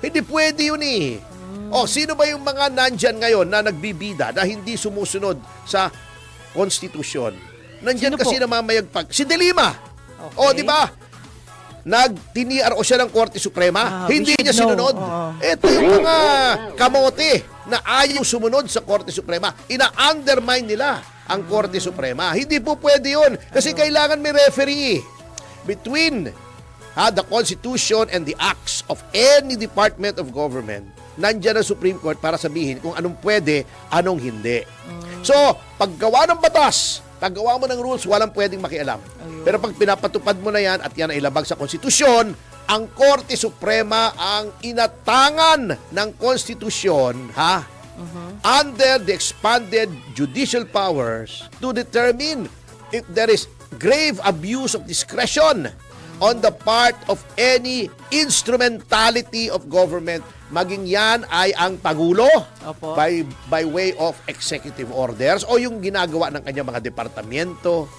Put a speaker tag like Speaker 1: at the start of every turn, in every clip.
Speaker 1: Hindi pwede yun eh. Sino ba yung mga nandyan ngayon na nagbibida na hindi sumusunod sa konstitusyon? Nandyan
Speaker 2: Sino
Speaker 1: kasi
Speaker 2: po?
Speaker 1: namamayagpag. Si De Lima.
Speaker 2: Okay.
Speaker 1: Di ba? Nag-TNRO siya ng Korte Suprema. Hindi
Speaker 2: we
Speaker 1: niya
Speaker 2: should
Speaker 1: sinunod.
Speaker 2: know.
Speaker 1: Ito yung mga kamote na ayaw sumunod sa Korte Suprema. Ina-undermine nila ang Korte Suprema. Hindi po pwede yun. Kasi kailangan may referee between the Constitution and the acts of any department of government. Nandiyan ang Supreme Court para sabihin kung anong pwede, anong hindi. So, paggawa ng batas, paggawa mo ng rules, walang pwedeng makialam. Pero pag pinapatupad mo na yan at yan ay ilabag sa konstitusyon, ang Korte Suprema ang inatangan ng konstitusyon, under the expanded judicial powers to determine if there is grave abuse of discretion on the part of any instrumentality of government, maging yan ay ang Pangulo
Speaker 2: Opo.
Speaker 1: by way of executive orders o yung ginagawa ng kanyang mga departamento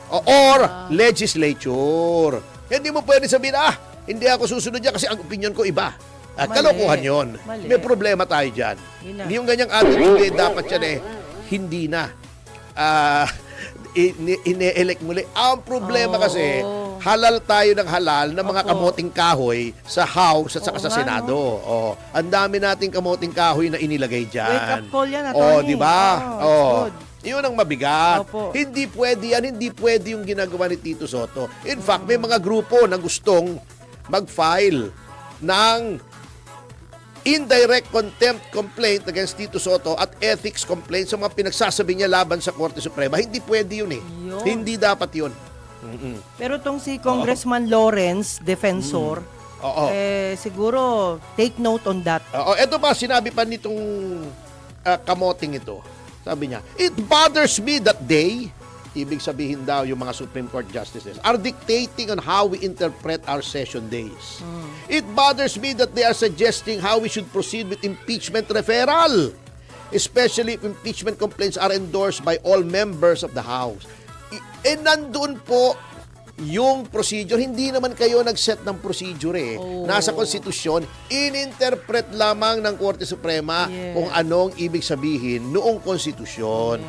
Speaker 1: or legislature. Hindi mo pwede sabihin, hindi ako susunod yan kasi ang opinion ko iba.
Speaker 2: Mali.
Speaker 1: Kalokohan yun.
Speaker 2: Mali.
Speaker 1: May problema tayo dyan.
Speaker 2: Yun na.
Speaker 1: Yung ganyang attitude, dapat yan hindi na. Ine-elect muli. Ang problema kasi, halal tayo ng halal ng mga kamoting kahoy sa House at saka sa Senado. Ang dami nating kamoting kahoy na inilagay dyan.
Speaker 2: Wake up call yan, attorney.
Speaker 1: Di ba?
Speaker 2: Good.
Speaker 1: Yun ang mabigat.
Speaker 2: Opo.
Speaker 1: Hindi pwede yan. Hindi pwede yung ginagawa ni Tito Sotto. In fact, may mga grupo na gustong mag-file ng indirect contempt complaint against Tito Sotto at ethics complaint sa mga pinagsasabi niya laban sa Korte Suprema. Hindi pwede yun eh.
Speaker 2: Yun.
Speaker 1: Hindi dapat yun.
Speaker 2: Pero tong si Congressman Lawrence, defensor, siguro take note on that.
Speaker 1: Ito pa, sinabi pa nitong kamoting ito. Sabi niya, it bothers me that they, ibig sabihin daw yung mga Supreme Court justices, are dictating on how we interpret our session days. It bothers me that they are suggesting how we should proceed with impeachment referral, especially if impeachment complaints are endorsed by all members of the House. Nandun po yung procedure. Hindi naman kayo nag-set ng procedure eh. Nasa konstitusyon, in-interpret lamang ng Korte Suprema kung anong ibig sabihin noong konstitusyon.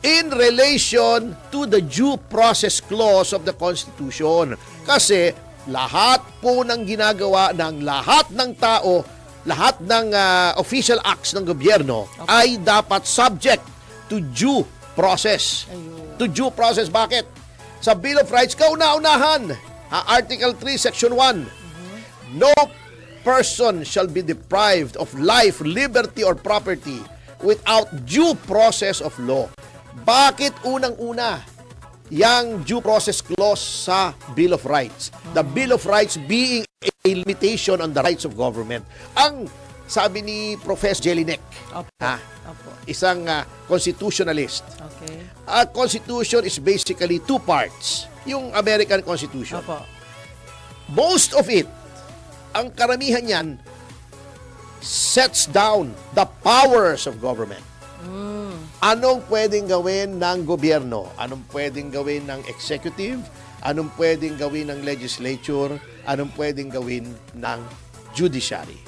Speaker 1: In relation to the due process clause of the Constitution. Kasi lahat po ng ginagawa ng lahat ng tao, lahat ng official acts ng gobyerno ay dapat subject to due process. To due process. Bakit? Sa Bill of Rights, kauna-unahan, Article 3, Section 1, no person shall be deprived of life, liberty, or property without due process of law. Bakit unang-una yang due process clause sa Bill of Rights? The Bill of Rights being a limitation on the rights of government. Ang sabi ni Professor Jelinek, isang constitutionalist, a constitution is basically two parts. Yung American Constitution. Most of it, ang karamihan yan, sets down the powers of government. Anong pwedeng gawin ng gobyerno? Anong pwedeng gawin ng executive? Anong pwedeng gawin ng legislature? Anong pwedeng gawin ng judiciary?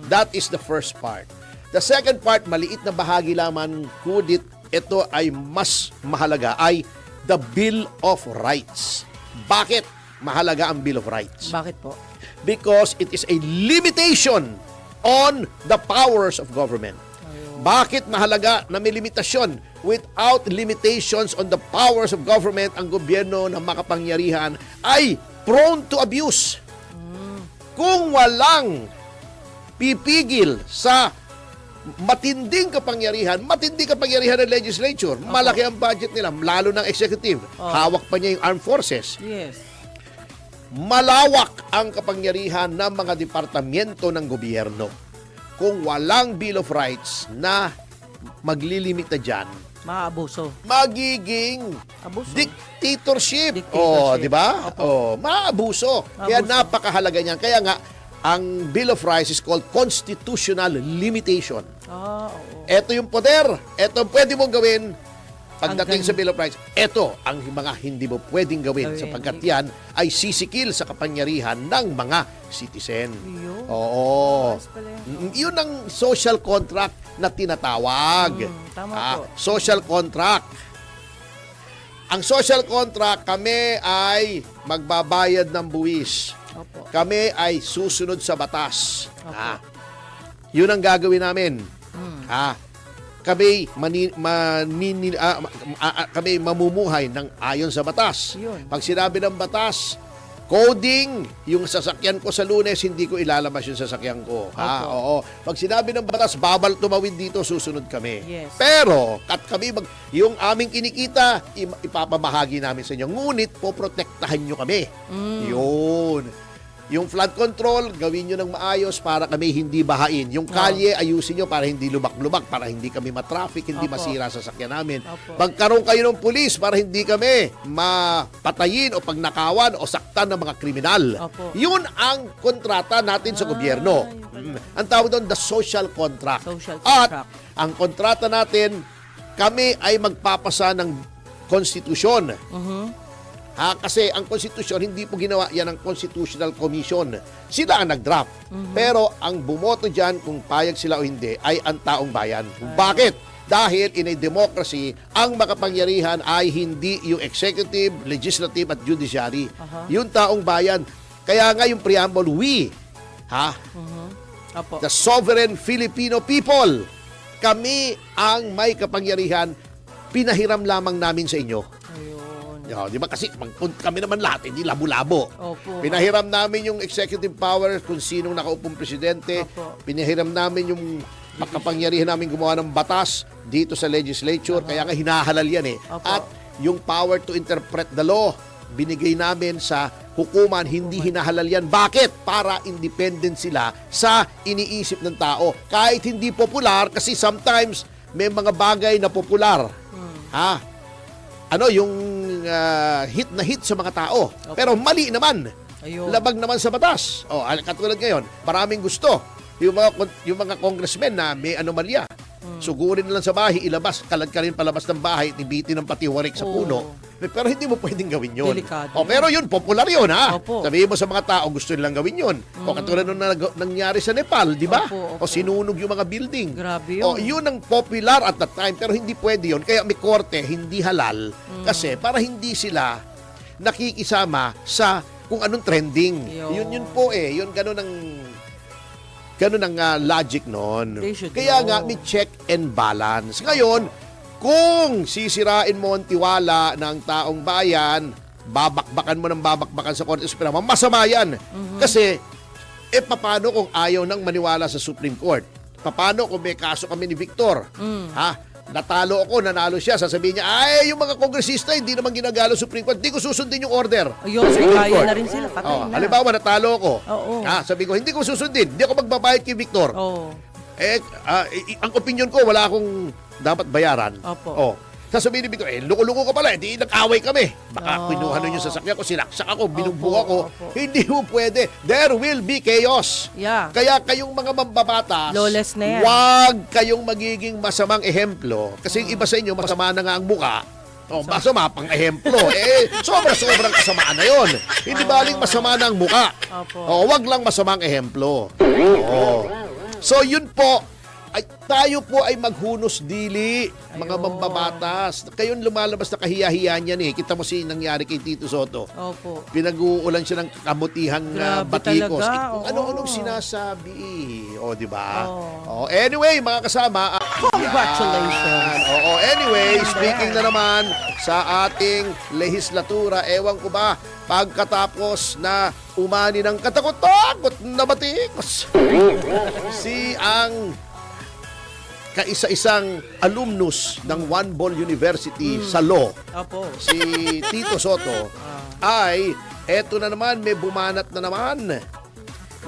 Speaker 1: That is the first part. The second part, maliit na bahagi lamang, kudit ito ay mas mahalaga, ay the Bill of Rights. Bakit mahalaga ang Bill of Rights?
Speaker 2: Bakit po?
Speaker 1: Because it is a limitation on the powers of government. Bakit mahalaga na may limitasyon? Without limitations on the powers of government, ang gobyerno na makapangyarihan ay prone to abuse. Kung walang pipigil sa matinding kapangyarihan ng legislature, malaki ang budget nila, lalo ng executive. Hawak pa niya yung armed forces.
Speaker 2: Yes.
Speaker 1: Malawak ang kapangyarihan ng mga departamento ng gobyerno. Kung walang Bill of Rights na maglilimita dyan,
Speaker 2: Maabuso.
Speaker 1: magiging
Speaker 2: Abuso.
Speaker 1: dictatorship.
Speaker 2: Dictatorship.
Speaker 1: Di ba? Maabuso. Kaya napakahalaga niyan. Kaya nga, ang Bill of Rights is called constitutional limitation. Ito yung poder. Ito pwede mong gawin pagdating sa Bill of Rights, eto ang mga hindi mo pwedeng gawin sapagkat yan ay sisikil sa kapangyarihan ng mga citizen.
Speaker 2: Yun.
Speaker 1: Oo.
Speaker 2: Ayos pala yun.
Speaker 1: Yun ang social contract na tinatawag.
Speaker 2: Tama po.
Speaker 1: Social contract. Ang social contract, kami ay magbabayad ng buwis.
Speaker 2: Opo.
Speaker 1: Kami ay susunod sa batas.
Speaker 2: Opo.
Speaker 1: Yun ang gagawin namin. Kami kami mamumuhay ng ayon sa batas.
Speaker 2: Yun.
Speaker 1: Pag sinabi ng batas, coding, yung sasakyan ko sa Lunes, hindi ko ilalabas yung sasakyan ko. Oo. Pag sinabi ng batas, bawal tumawid dito, susunod kami.
Speaker 2: Yes.
Speaker 1: Pero, yung aming kinikita, ipapamahagi namin sa inyo. Ngunit, poprotektahan nyo kami. Yun. Yung flood control, gawin nyo ng maayos para kami hindi bahain. Yung kalye, ayusin nyo para hindi lubak-lubak, para hindi kami matraffic, hindi masira sa sasakyan namin. Magkaroon kayo ng pulis para hindi kami mapatayin o pagnakawan o saktan ng mga kriminal. Yun ang kontrata natin sa gobyerno. Ang tawag doon, the social contract.
Speaker 2: Social
Speaker 1: At
Speaker 2: contract.
Speaker 1: ang kontrata natin, kami ay magpapasa ng konstitusyon. Kasi ang konstitusyon, hindi po ginawa yan ng Constitutional Commission. Sila ang nag-draft. Pero ang bumoto dyan, kung payag sila o hindi, ay ang taong bayan. Bakit? Dahil in a democracy, ang makapangyarihan ay hindi yung executive, legislative at judiciary. Yung taong bayan. Kaya nga yung preamble, we, the sovereign Filipino people, kami ang may kapangyarihan, pinahiram lamang namin sa inyo. Di ba? Kasi kami naman lahat, hindi labo-labo. Pinahiram namin yung executive power kung sinong nakaupong presidente. Pinahiram namin yung makapangyarihan namin gumawa ng batas dito sa legislature. Kaya nga hinahalal yan eh. At yung power to interpret the law, binigay namin sa hukuman, hindi hinahalal yan. Bakit? Para independent sila sa iniisip ng tao. Kahit hindi popular, kasi sometimes may mga bagay na popular. Yung hit na hit sa mga tao. Pero mali naman. Labag naman sa batas. Katulad ngayon, maraming gusto. Yung mga congressmen na may anomalya. Sugurin na lang sa bahay, ilabas, kalad-kalin palabas ng bahay, tibitin ng pati warik sa puno. Pero hindi mo pwedeng gawin yun. Pero yun, popular yun, Sabihin mo sa mga tao, gusto nilang gawin yun. Katulad nung nangyari sa Nepal, di ba? Sinunog yung mga building.
Speaker 2: Grabe yun.
Speaker 1: Yun ang popular at that time, pero hindi pwede yun. Kaya may korte, hindi halal. Kasi para hindi sila nakikisama sa kung anong trending. Yun po Yun ganun ang logic noon. Kaya nga, may check and balance. Ngayon, kung sisirain mo ang tiwala ng taong bayan, babakbakan mo ng babakbakan sa Korte Suprema, masama yan. Kasi, paano kung ayaw nang maniwala sa Supreme Court? Paano kung may kaso kami ni Victor? Natalo ako, nanalo siya, sasabihin niya, yung mga kongresista hindi naman ginagalo Supreme Court, hindi ko susundin yung order.
Speaker 2: Kaya na rin sila, patay na.
Speaker 1: Halimbawa, natalo ako. Sabi ko, hindi ko susundin, hindi ako magbabayad kay Victor. Ang opinion ko, wala akong dapat bayaran. Sasabihin ni Victor, loko-loko ka pala, hindi nag-away kami. Baka kinuha nun yung sasakyan ko, sinaksak ako, binugbog ako. Hindi mo pwede. There will be chaos. Kaya kayong mga mambabatas,
Speaker 2: lawless na yan.
Speaker 1: Huwag kayong magiging masamang ehemplo. Kasi yung iba sa inyo, masama na nga ang muka. Masama pang ehemplo. Sobrang kasamaan na yon. Hindi baling masama na ang muka. Huwag lang masamang ehemplo. So yun po, tayo po ay maghunos dili, mga mambabatas. Kayon lumalabas na kahiya-hiya niyan Kita mo nangyari kay Tito Soto. Pinag-uulan siya ng kamutihang batikos. Kung ano-anong sinasabi. Di ba? Anyway, mga kasama.
Speaker 2: Congratulations.
Speaker 1: Anyway, speaking na naman sa ating lehislatura, ewan ko ba, pagkatapos na umani ng katakot-takot na batikos, ang kaisa-isang alumnus ng One Ball University sa law, si Tito Soto, ay eto na naman, may bumanat na naman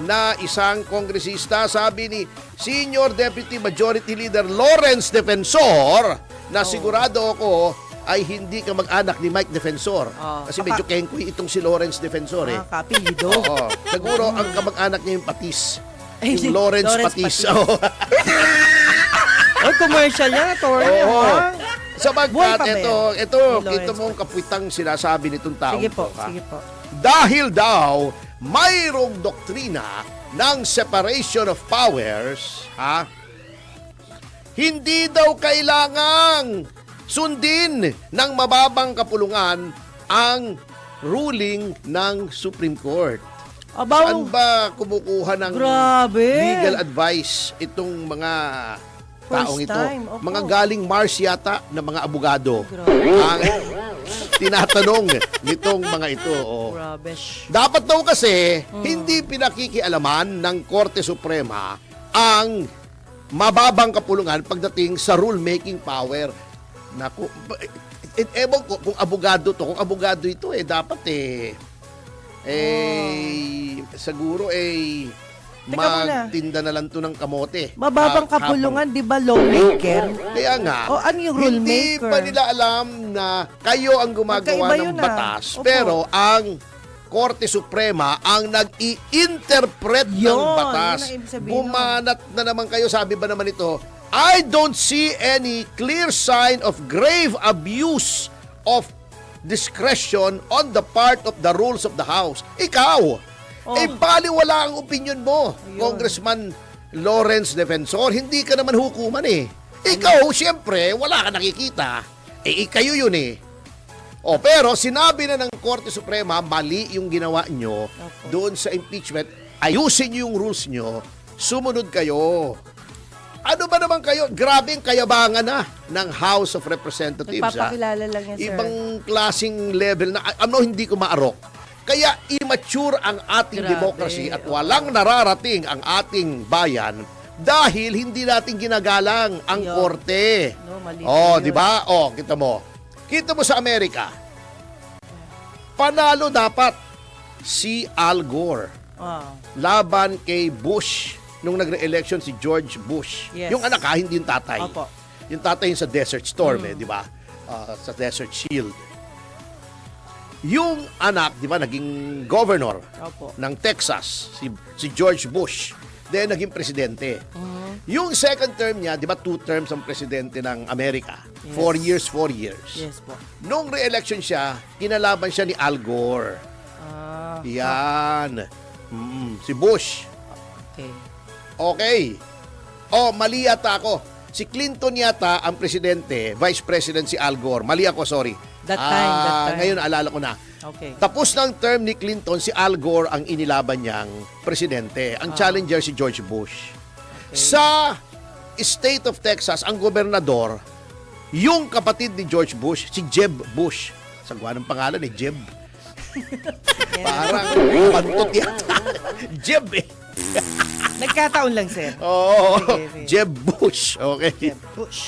Speaker 1: na isang kongresista, sabi ni Senior Deputy Majority Leader Lawrence Defensor, na sigurado ako ay hindi ka mag-anak ni Mike Defensor. Kasi medyo kengkoy itong si Lawrence Defensor
Speaker 2: Kapilido.
Speaker 1: Siguro ang kamag-anak niya yung Patis. Yung Lawrence Patis.
Speaker 2: Commercial yan, attorney. Buhay
Speaker 1: Sabagkat,
Speaker 2: pa ba
Speaker 1: ito,
Speaker 2: yan?
Speaker 1: ito,
Speaker 2: Ni Lawrence
Speaker 1: ito mo ang kapwitang sinasabi nitong tao.
Speaker 2: Sige po,
Speaker 1: ito, ha?
Speaker 2: sige po.
Speaker 1: Dahil daw, mayroong doktrina ng separation of powers, ha? Hindi daw kailangang sundin ng mababang kapulungan ang ruling ng Supreme Court. Saan
Speaker 2: Abaw,
Speaker 1: ba kumukuha ng
Speaker 2: grabe.
Speaker 1: legal advice itong mga taong
Speaker 2: First
Speaker 1: ito?
Speaker 2: time, opo.
Speaker 1: Mga galing Mars yata na mga abogado.
Speaker 2: Grabe.
Speaker 1: Ang tinatanong nitong mga ito. Oh.
Speaker 2: Grabe.
Speaker 1: Dapat daw kasi hindi pinakikialaman ng Korte Suprema ang mababang kapulungan pagdating sa rule-making power. Naku, ewan ko kung abogado to. Kung abogado ito, dapat siguro
Speaker 2: Teka muna.
Speaker 1: magtinda na lang to ng kamote.
Speaker 2: Mababang kapulungan, di ba lawmaker?
Speaker 1: Kaya nga,
Speaker 2: O, ano yung
Speaker 1: hindi
Speaker 2: rulemaker?
Speaker 1: pa nila alam na kayo ang gumagawa
Speaker 2: Magkaiba
Speaker 1: ng
Speaker 2: yun,
Speaker 1: batas.
Speaker 2: Opo.
Speaker 1: Pero ang Korte Suprema ang nag-i-interpret ng
Speaker 2: Yun,
Speaker 1: batas.
Speaker 2: yun ang ibig sabihin
Speaker 1: Bumanat na naman kayo, sabi ba naman ito, I don't see any clear sign of grave abuse of discretion on the part of the rules of the House. Ikaw, baliwala ang opinion mo,
Speaker 2: Ayun.
Speaker 1: Congressman Lawrence Defensor. Hindi ka naman hukuman Ikaw, siyempre, wala ka nakikita. Kayo yun pero sinabi na ng Korte Suprema, mali yung ginawa nyo doon sa impeachment. Ayusin nyo yung rules nyo. Sumunod kayo. Ano ba naman kayo? Grabe ang kayabangan na ng House of Representatives.
Speaker 2: Nagpapakilala lang yan, sir.
Speaker 1: Ibang klaseng level na hindi ko maarok. Kaya immature ang ating
Speaker 2: Grabe,
Speaker 1: democracy at walang nararating ang ating bayan dahil hindi natin ginagalang ang
Speaker 2: Yo.
Speaker 1: korte.
Speaker 2: No, mali po
Speaker 1: Di
Speaker 2: yun.
Speaker 1: ba? Kita mo. Kita mo sa Amerika. Panalo dapat si Al Gore laban kay Bush nung nagre-election si George Bush.
Speaker 2: Yes.
Speaker 1: Yung anak hindi yung tatay.
Speaker 2: Opo.
Speaker 1: Yung tatay yung sa Desert Storm di ba? Sa Desert Shield. Yung anak, di ba, naging governor
Speaker 2: Opo.
Speaker 1: ng Texas, si George Bush. Then, naging presidente. Yung second term niya, di ba, 2 terms ang presidente ng Amerika.
Speaker 2: Yes.
Speaker 1: 4 years, 4 years.
Speaker 2: Yes po.
Speaker 1: Nung re-election siya, kinalaban siya ni Al Gore. Yan. Si Bush.
Speaker 2: Okay.
Speaker 1: Okay. Mali yata ako. Si Clinton yata ang presidente, vice president si Al Gore. Mali ako, sorry.
Speaker 2: That time.
Speaker 1: Ngayon, naalala ko na.
Speaker 2: Okay.
Speaker 1: Tapos ng term ni Clinton, si Al Gore ang inilaban niyang presidente. Ang challenger si George Bush.
Speaker 2: Okay.
Speaker 1: Sa state of Texas, ang gobernador, yung kapatid ni George Bush, si Jeb Bush. Sagwa ng pangalan Jeb. Parang pantot yata. Jeb
Speaker 2: Nagkataon lang, sir.
Speaker 1: Oo.
Speaker 2: Sige.
Speaker 1: Jeb Bush. Okay.
Speaker 2: Push.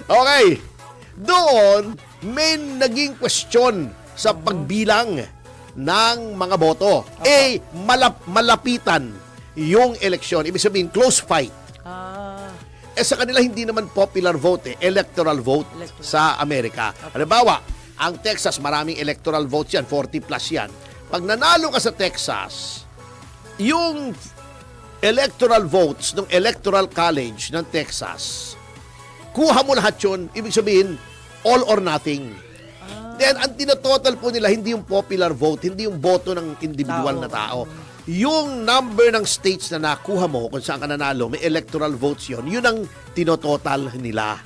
Speaker 1: Okay. Doon, may naging question sa pagbilang ng mga boto. Malapitan yung eleksyon. Ibig sabihin, close fight. Sa kanila, hindi naman popular vote, electoral vote sa Amerika. Halimbawa, ang Texas, maraming electoral votes yan, 40 plus yan. Pag nanalo ka sa Texas, yung electoral votes ng Electoral College ng Texas, kuha mo lahat yun, ibig sabihin, all or nothing. Then, ang tinototal po nila, hindi yung popular vote, hindi yung boto ng individual na tao. Yung number ng states na nakuha mo, kung saan ka nanalo, may electoral votes yun, yun ang tinototal nila.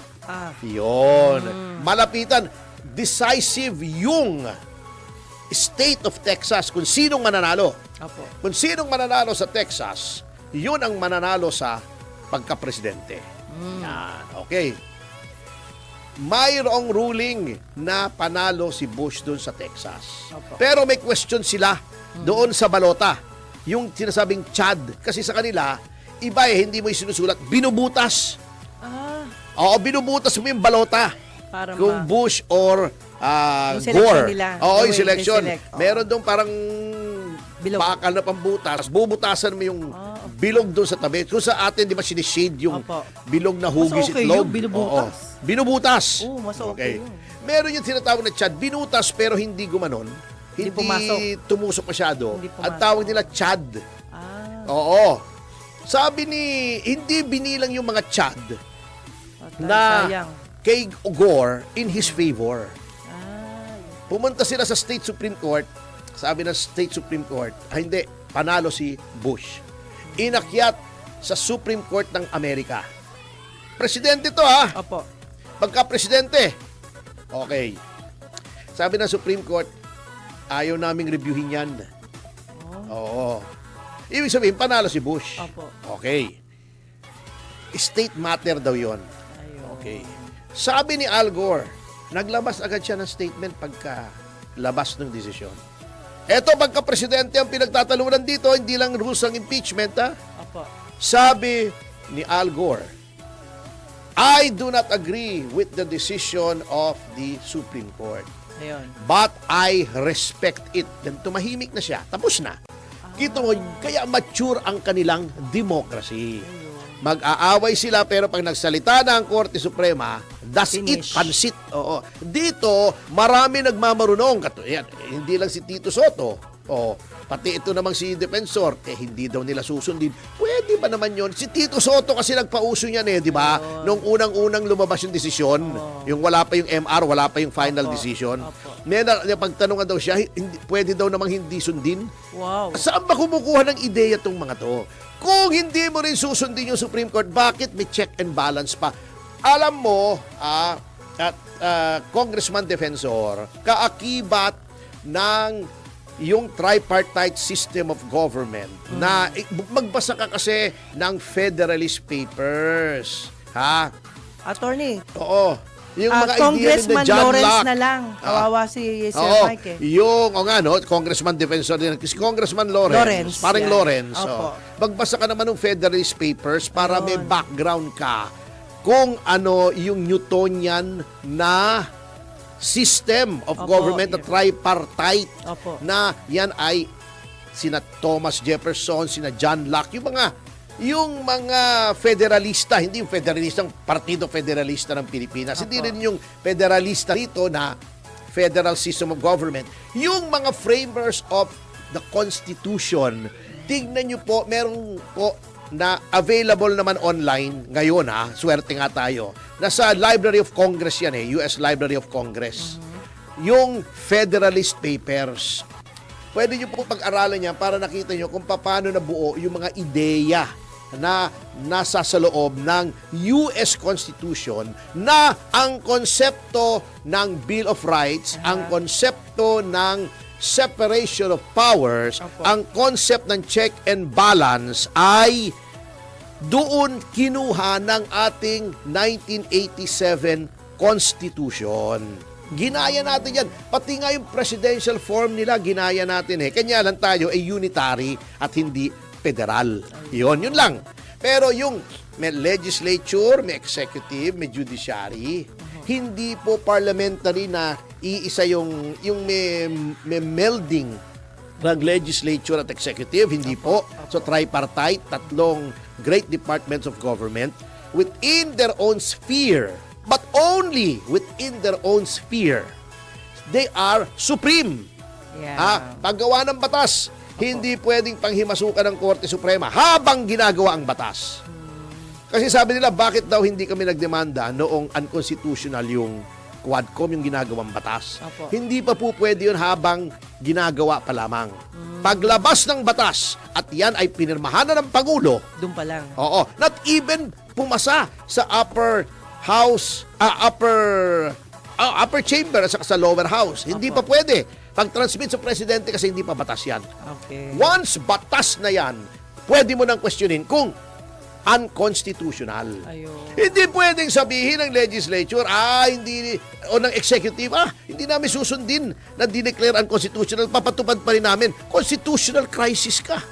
Speaker 1: Yun. Malapitan, decisive yung state of Texas kung sinong mananalo.
Speaker 2: Opo.
Speaker 1: Kung sinong mananalo sa Texas, yun ang mananalo sa pagka-presidente. Yan. Okay. Mayroong ruling na panalo si Bush doon sa Texas.
Speaker 2: Opo.
Speaker 1: Pero may question sila doon sa balota. Yung sinasabing Chad. Kasi sa kanila, iba hindi mo yung sinusulat. Binubutas. Binubutas mo yung balota.
Speaker 2: Para
Speaker 1: Kung Bush or
Speaker 2: yung selection
Speaker 1: Gore.
Speaker 2: nila.
Speaker 1: Oo, yung
Speaker 2: The way
Speaker 1: selection.
Speaker 2: they select.
Speaker 1: Meron doon parang
Speaker 2: Bilog.
Speaker 1: bakal na pambutas. Bubutasan mo yung bilog doon sa tabi. Kung sa atin, di ba, sinishade yung
Speaker 2: Opo.
Speaker 1: bilog na hugis
Speaker 2: Mas okay
Speaker 1: itlog.
Speaker 2: yun, binubutas.
Speaker 1: Oo. Binubutas.
Speaker 2: Mas okay yun.
Speaker 1: Meron yung tinatawag na Chad. Binutas pero hindi gumanon. Hindi
Speaker 2: pumasok.
Speaker 1: tumusok masyado.
Speaker 2: Hindi pumasok.
Speaker 1: Ang tawag nila Chad. Oo. Sabi ni, hindi binilang yung mga Chad na
Speaker 2: sayang.
Speaker 1: kay Gore in his favor.
Speaker 2: Ah,
Speaker 1: Pumunta sila sa State Supreme Court. Sabi ng State Supreme Court, hindi, panalo si Bush. Inakyat sa Supreme Court ng Amerika. Presidente to ha.
Speaker 2: opo.
Speaker 1: Pagka-presidente. Okay. Sabi ng Supreme Court, ayaw naming reviewin yan. Oo. Ibig sabihin, panalo si Bush.
Speaker 2: Opo.
Speaker 1: Okay. State matter daw yon.
Speaker 2: Ayun.
Speaker 1: Okay. Sabi ni Al Gore, naglabas agad siya ng statement pagka labas ng desisyon. Eto, pagka-presidente ang pinagtatalunan dito, hindi lang rules ng impeachment, ha?
Speaker 2: Opo.
Speaker 1: Sabi ni Al Gore, I do not agree with the decision of the Supreme Court.
Speaker 2: Ayun.
Speaker 1: But I respect it. Then tumahimik na siya. Tapos na. Kita mo, kaya mature ang kanilang democracy. Mag-aaway sila pero pag nagsalita na ang Korte Suprema, das it,
Speaker 2: Finish.
Speaker 1: pansit. Oo. Dito, marami nagmamarunong. Yan, hindi lang si Tito Soto. O, pati ito namang si Defensor, hindi daw nila susundin. Pwede ba naman yon? Si Tito Soto kasi nagpauso niyan di ba? Nung unang-unang lumabas yung desisyon, yung wala pa yung MR, wala pa yung final decision. May pagtanungan daw siya, hindi, pwede daw namang hindi sundin.
Speaker 2: Wow.
Speaker 1: Saan ba kumukuha ng ideya tong mga to? Kung hindi mo rin susundin yung Supreme Court, bakit may check and balance pa? Alam mo, Congressman Defensor, kaakibat ng yung tripartite system of government na magbasa ka kasi ng Federalist Papers. Ha?
Speaker 2: Attorney,
Speaker 1: Oo. Yung mga ideya ni
Speaker 2: Congressman
Speaker 1: John
Speaker 2: Lawrence
Speaker 1: Locke.
Speaker 2: na lang. Kawawa si Sir
Speaker 1: Oo,
Speaker 2: Mike
Speaker 1: yung, Congressman Defensor din. Si Congressman Lawrence. Parang
Speaker 2: yan.
Speaker 1: Lawrence.
Speaker 2: Opo.
Speaker 1: Magbasa ka naman ng Federalist Papers para may
Speaker 2: Ayun.
Speaker 1: background ka kung ano yung Newtonian na system of
Speaker 2: Opo,
Speaker 1: government na
Speaker 2: yeah.
Speaker 1: tripartite
Speaker 2: Opo.
Speaker 1: na yan ay sina Thomas Jefferson, sina John Locke, yung mga federalista, hindi yung federalistang Partido Federalista ng Pilipinas, hindi
Speaker 2: Opo.
Speaker 1: rin yung federalista rito na federal system of government. Yung mga framers of the Constitution, tignan nyo po, meron po na available naman online ngayon swerte nga tayo. Nasa Library of Congress yan US Library of Congress. Yung Federalist Papers. Pwede nyo po pag-aralan yan para nakita nyo kung paano nabuo yung mga ideya na nasa sa loob ng US Constitution na ang konsepto ng Bill of Rights, ang konsepto ng separation of powers,
Speaker 2: Opo.
Speaker 1: ang concept ng check and balance ay doon kinuha ng ating 1987 Constitution. Ginaya natin yan. Pati nga yung presidential form nila, ginaya natin Kanya lang tayo ay unitary at hindi federal. Yun lang. Pero yung may legislature, may executive, may judiciary, hindi po parliamentary na iisa yung may melding ng legislature at executive, hindi po. So tripartite, tatlong great departments of government within their own sphere, but only within their own sphere. They are supreme.
Speaker 2: Yeah.
Speaker 1: Paggawa ng batas, hindi pwedeng panghimasukan ng Korte Suprema habang ginagawa ang batas. Kasi sabi nila, bakit daw hindi kami nagdemanda noong unconstitutional yung Quadcom, yung ginagawang batas?
Speaker 2: Opo.
Speaker 1: Hindi pa po pwede yun habang ginagawa pa lamang. Paglabas ng batas, at yan ay pinirmahan na ng Pangulo,
Speaker 2: Doon pa lang.
Speaker 1: not even pumasa sa upper house, upper chamber at saka sa lower house. Hindi pa pwede. Pag-transmit sa presidente kasi hindi pa batas yan.
Speaker 2: Okay.
Speaker 1: Once batas na yan, pwede mo nang questionin kung unconstitutional.
Speaker 2: Ayun.
Speaker 1: Hindi pwedeng sabihin ng legislature, hindi, o ng executive, hindi namin susundin na dineclare unconstitutional, papatupad pa rin namin. Constitutional crisis ka.